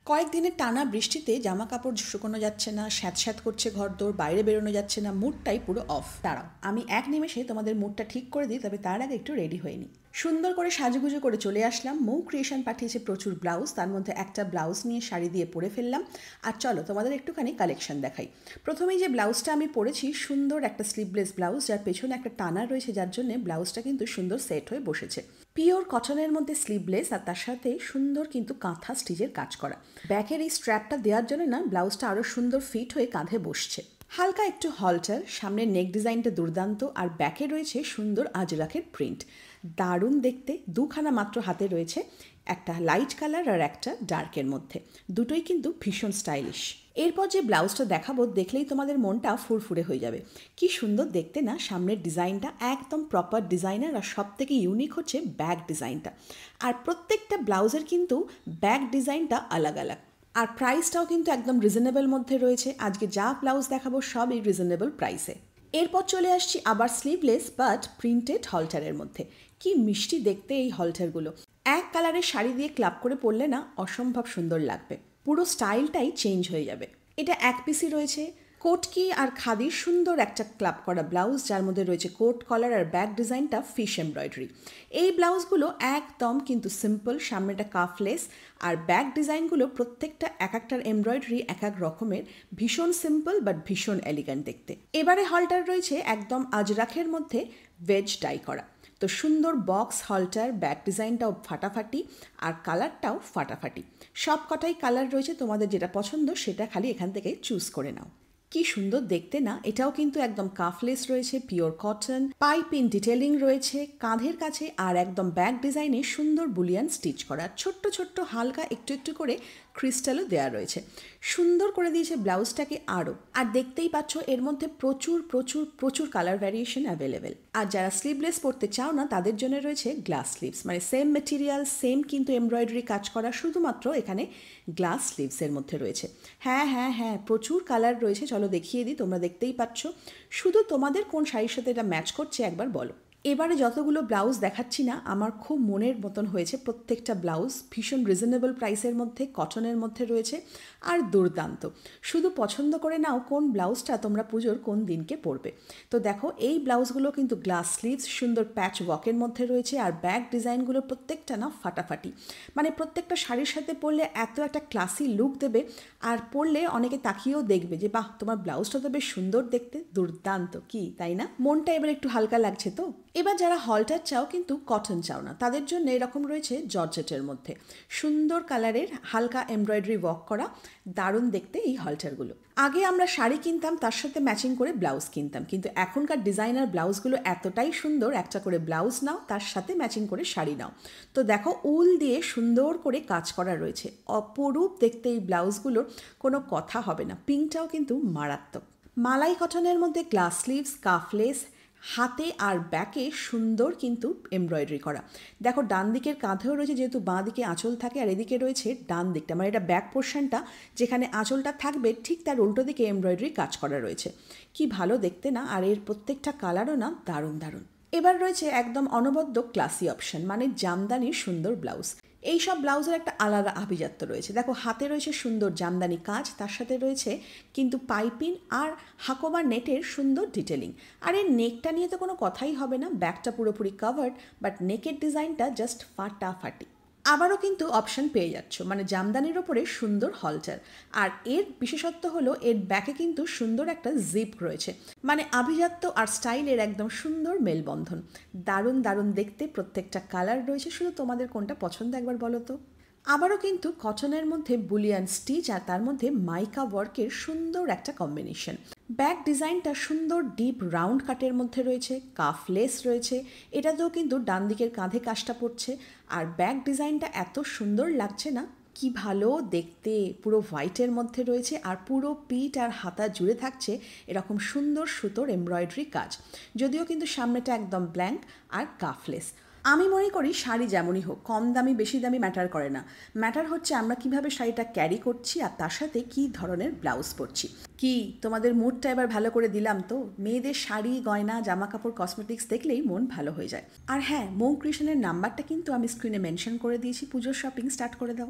কয়েকদিনের টানা বৃষ্টিতে জামা কাপড় শুকোনো যাচ্ছে না, স্যাঁতস্যাঁত করছে ঘরদোর, বাইরে বেরোনো যাচ্ছে না, মুডটাই পুরো অফ। দাঁড়াও, আমি এক নিমেষে তোমাদের মুডটা ঠিক করে দিই, তবে তার আগে একটু রেডি হয়ে নিই। সুন্দর করে সাজুগুজু করে চলে আসলাম। মৌ ক্রিয়েশন পাঠিয়েছে প্রচুর ব্লাউজ, তার মধ্যে একটা ব্লাউজ নিয়ে শাড়ি দিয়ে পরে ফেললাম। আর চলো তোমাদের একটুখানি কালেকশন দেখাই। প্রথমেই যে ব্লাউজটা আমি পরেছি, সুন্দর একটা স্লিভলেস ব্লাউজ, যার পেছনে একটা টানা রয়েছে, যার জন্য ব্লাউজটা কিন্তু সুন্দর সেট হয়ে বসেছে। পিওর কটনের মধ্যে স্লিভলেস, আর তার সাথে সুন্দর কিন্তু কাঁথা স্টিচের কাজ করা। ব্যাকের এই স্ট্র্যাপটা দেওয়ার জন্য না ব্লাউজটা আরও সুন্দর ফিট হয়ে কাঁধে বসছে। হালকা একটু হলটার, সামনের নেক ডিজাইনটা দুর্দান্ত, আর ব্যাকে রয়েছে সুন্দর আজরাকের প্রিন্ট। দারুণ দেখতে। দুখানা মাত্র হাতে রয়েছে, একটা লাইট কালার আর একটা ডার্কের মধ্যে। দুটোই কিন্তু ভীষণ স্টাইলিশ। এরপর যে ব্লাউজটা দেখাবো, দেখলেই তোমাদের মনটা ফুরফুরে হয়ে যাবে। কি সুন্দর দেখতে না, সামনের ডিজাইনটা একদম প্রপার ডিজাইনার, আর সব থেকে ইউনিক হচ্ছে ব্যাক ডিজাইনটা। আর প্রত্যেকটা ব্লাউজের কিন্তু ব্যাক ডিজাইনটা আলাদা আলাদা। আর প্রাইসটাও কিন্তু একদম রিজনেবল মধ্যে রয়েছে। আজকে যা ব্লাউজ দেখাবো সবই রিজনেবল প্রাইসে। এরপর চলে আসছি আবার স্লিভলেস বাট প্রিন্টেড হলটারের মধ্যে। কি মিষ্টি দেখতে এই হলটারগুলো। এক কালারের শাড়ি দিয়ে ক্লাব করে পরলে না অসম্ভব সুন্দর লাগবে, পুরো স্টাইলটাই চেঞ্জ হয়ে যাবে। এটা এক পিসি রয়েছে, কোটকি আর খাদির সুন্দর একটা ক্লাব করা ব্লাউজ, যার মধ্যে রয়েছে কোট কলার আর ব্যাক ডিজাইনটা ফিশ এমব্রয়ডারি। এই ব্লাউজগুলো একদম কিন্তু সিম্পল, সামনেটা কাফলেস, আর ব্যাক ডিজাইনগুলো প্রত্যেকটা এক একটার এমব্রয়ডারি এক এক রকমের, ভীষণ সিম্পল বাট ভীষণ এলিগ্যান্ট দেখতে। এবারে হলটার রয়েছে একদম আজরাখের মধ্যে ভেজ ডাই করা। তো সুন্দর বক্স হলটার, ব্যাক ডিজাইনটাও ফাটাফাটি আর কালারটাও ফাটাফাটি। সব কটাই কালার রয়েছে, তোমাদের যেটা পছন্দ সেটা খালি এখান থেকে চুজ করে নাও। কি সুন্দর দেখতে না। এটাও কিন্তু একদম কাফলেস রয়েছে, পিওর কটন, পাইপিং ডিটেলিং রয়েছে কাঁধের কাছে, আর একদম ব্যাক ডিজাইনে সুন্দর বুলিয়ান স্টিচ করা, ছোট্ট ছোট্ট হালকা একটু একটু করে ক্রিস্টালও দেওয়া রয়েছে। সুন্দর করে দিয়েছে ব্লাউজটাকে আরও। আর দেখতেই পাচ্ছ এর মধ্যে প্রচুর প্রচুর প্রচুর কালার ভ্যারিয়েশন অ্যাভেলেবেল। আর যারা স্লিভলেস পরতে চাও না, তাদের জন্য রয়েছে গ্লাস স্লিভস, মানে সেম মেটেরিয়াল, সেম কিন্তু এমব্রয়ডারি কাজ করা, শুধুমাত্র এখানে গ্লাস স্লিভসের মধ্যে রয়েছে। হ্যাঁ হ্যাঁ হ্যাঁ, প্রচুর কালার রয়েছে, চলো দেখিয়ে দিই, তোমরা দেখতেই পাচ্ছ। শুধু তোমাদের কোন শাড়ির সাথে এটা ম্যাচ করছে একবার বলো। এবারে যতগুলো ব্লাউজ দেখাচ্ছি না, আমার খুব মনের মতন হয়েছে প্রত্যেকটা ব্লাউজ। ভীষণ রিজনেবল প্রাইসের মধ্যে, কটনের মধ্যে রয়েছে, আর দুর্দান্ত। শুধু পছন্দ করে নাও কোন ব্লাউজটা তোমরা পুজোর কোন দিনকে পরবে। তো দেখো, এই ব্লাউজগুলো কিন্তু গ্লাস স্লিভস, সুন্দর প্যাচ ওয়ার্কের মধ্যে রয়েছে, আর ব্যাক ডিজাইনগুলো প্রত্যেকটা না ফাটাফাটি। মানে প্রত্যেকটা শাড়ির সাথে পরলে এত একটা ক্লাসি লুক দেবে, আর পরলে অনেকে তাকিয়েও দেখবে যে বাহ, তোমার ব্লাউজটা তো বেশ সুন্দর দেখতে, দুর্দান্ত, কি তাই না? মনটা এবার একটু হালকা লাগছে তো। এবার যারা হলটার চাও কিন্তু কটন চাও না, তাদের জন্য এরকম রয়েছে জর্জেটের মধ্যে সুন্দর কালারের হালকা এমব্রয়ডারি ওয়ার্ক করা। দারুণ দেখতে এই হলটারগুলো। আগে আমরা শাড়ি কিনতাম, তার সাথে ম্যাচিং করে ব্লাউজ কিনতাম, কিন্তু এখনকার ডিজাইনার ব্লাউজগুলো এতটাই সুন্দর, একটা করে ব্লাউজ নাও, তার সাথে ম্যাচিং করে শাড়ি নাও। তো দেখো, উল দিয়ে সুন্দর করে কাজ করা রয়েছে, অপরূপ দেখতে এই ব্লাউজগুলোর, কোনো কথা হবে না। পিঙ্কটাও কিন্তু মারাত্মক। মালাই কটনের মধ্যে গ্লাস স্লিভস, কাফলেস, হাতে আর ব্যাকে সুন্দর কিন্তু এমব্রয়ডারি করা। দেখো, ডান দিকের কাঁধেও রয়েছে, যেহেতু বাঁ দিকে আঁচল থাকে, আর এদিকে রয়েছে ডান দিকটা, মানে এটা ব্যাক পোর্শনটা, যেখানে আঁচলটা থাকবে ঠিক তার উল্টো দিকে এমব্রয়ডারি কাজ করা রয়েছে। কি ভালো দেখতে না। আর এর প্রত্যেকটা কালারও না দারুণ দারুণ। এবার রয়েছে একদম অনবদ্য ক্লাসি অপশন, মানে জামদানির সুন্দর ব্লাউজ। এই সব ব্লাউজের একটা আলাদা আভিজাত্য রয়েছে। দেখো, হাতে রয়েছে সুন্দর জামদানি কাজ, তার সাথে রয়েছে কিন্তু পাইপিং আর হাকোবা নেটের সুন্দর ডিটেলিং। আর এর নেকটা নিয়ে তো কোনো কথাই হবে না, ব্যাকটা পুরোপুরি কাভার্ড, বাট নেকের ডিজাইনটা জাস্ট ফাটাফাটি। আবারও কিন্তু অপশন পেয়ে যাচ্ছ, মানে জামদানির ওপরে সুন্দর হলটার। আর এর বিশেষত্ব হলো এর ব্যাকে কিন্তু সুন্দর একটা জিপ রয়েছে, মানে আভিজাত্য আর স্টাইলের একদম সুন্দর মেলবন্ধন। দারুণ দারুণ দেখতে, প্রত্যেকটা কালার রয়েছে, শুধু তোমাদের কোনটা পছন্দ একবার বলো তো। আবারও কিন্তু কটনের মধ্যে বুলিয়ান স্টিচ, আর তার মধ্যে মাইকা ওয়ার্কের সুন্দর একটা কম্বিনেশন। ব্যাক ডিজাইনটা সুন্দর ডিপ রাউন্ড কাটের মধ্যে রয়েছে, কাফলেস রয়েছে, এটাতেও কিন্তু ডান দিকের কাঁধে কাজটা পড়ছে। আর ব্যাক ডিজাইনটা এত সুন্দর লাগছে না, কি ভালো দেখতে। পুরো হোয়াইটের মধ্যে রয়েছে, আর পুরো পিঠ আর হাতা জুড়ে থাকছে এরকম সুন্দর সুতোর এমব্রয়ডারি কাজ। যদিও কিন্তু সামনেটা একদম ব্ল্যাঙ্ক আর কাফলেস। আমি মনে করি শাড়ি যেমনই হোক, কম দামি বেশি দামি ম্যাটার করে না, ম্যাটার হচ্ছে আমরা কিভাবে শাড়িটা ক্যারি করছি, আর তার সাথে কী ধরনের ব্লাউজ পরছি। কি তোমাদের মুডটা এবার ভালো করে দিলাম তো? মেয়েদের শাড়ি, গয়না, জামা কাপড়, কসমেটিক্স দেখলেই মন ভালো হয়ে যায়। আর হ্যাঁ, মৌ ক্রিয়েশনের নাম্বারটা কিন্তু আমি স্ক্রিনে মেনশন করে দিয়েছি, পুজোর শপিং স্টার্ট করে দাও।